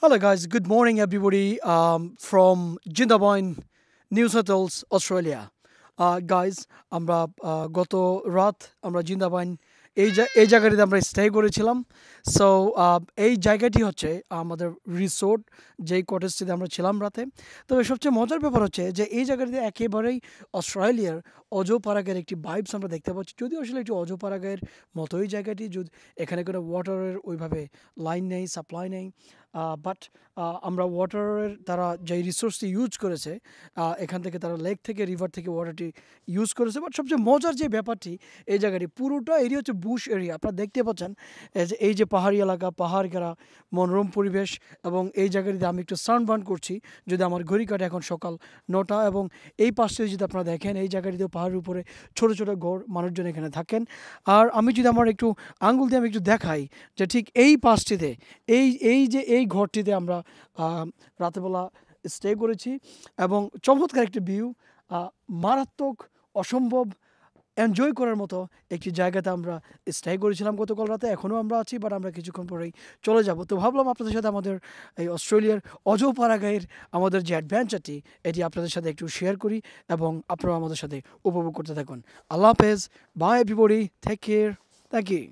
Hello, guys. Good morning, everybody, from Jindabyne, New South Wales, Australia. Guys, আমরা গত রাত আমরা জিন্দাবাইন এই জায়গাটিতে আমরা স্টে করেছিলাম। সো এই জায়গাটি হচ্ছে আমাদের রিসোর্ট, যেই কটেজটিতে আমরা ছিলাম রাতে। তবে সবচেয়ে মজার ব্যাপার হচ্ছে যে এই জায়গাটিতে একেবারেই অস্ট্রেলিয়ার অজপাড়াগের একটি ভাইবস আমরা দেখতে পাচ্ছি। যদিও আসলে একটি অজপাড়াগের মতোই জায়গাটি, যদি এখানে কোনো ওয়াটারের ওইভাবে লাইন নেই, সাপ্লাই নেই। বাট আমরা ওয়াটারের তারা যেই রিসোর্সটি ইউজ করেছে, এখান থেকে তারা লেক থেকে, রিভার থেকে ওয়াটারটি ইউজ করেছে। বাট সবচেয়ে মজার যে ব্যাপারটি, এই জায়গাটি পুরোটা এরিয়া হচ্ছে বুশ এরিয়া। আপনারা দেখতে পাচ্ছেন এই যে পাহাড়ি এলাকা, পাহাড় ঘেরা মনোরম পরিবেশ। এবং এই জায়গাটিতে আমি একটু সানবার্ন করছি, যদি আমার ঘড়ি কাটে এখন সকাল 9টা। এবং এই পাশে যদি আপনারা দেখেন, এই জায়গাটিতেও পাহাড়ের উপরে ছোট ছোট ঘর, মানুষজন এখানে থাকেন। আর আমি যদি আমার একটু আঙ্গুল দিয়ে আমি একটু দেখাই যে ঠিক এই পাশটিতে, এই ঘরটিতে আমরা রাতেরবেলা স্টে করেছি। এবং চমৎকার একটি ভিউ, মারাত্মক, অসম্ভব এনজয় করার মতো একটি জায়গাতে আমরা স্টে করেছিলাম গতকাল রাতে। এখনও আমরা আছি, বাট আমরা কিছুক্ষণ পরেই চলে যাব। তো ভাবলাম আপনাদের সাথে আমাদের এই অস্ট্রেলিয়ার অজপাড়াগাঁয়ের আমাদের যে অ্যাডভেঞ্চারটি, এটি আপনাদের সাথে একটু শেয়ার করি এবং আপনারা আমাদের সাথে উপভোগ করতে থাকুন। আল্লাহ হাফেজ, bye everybody, take care, thank you.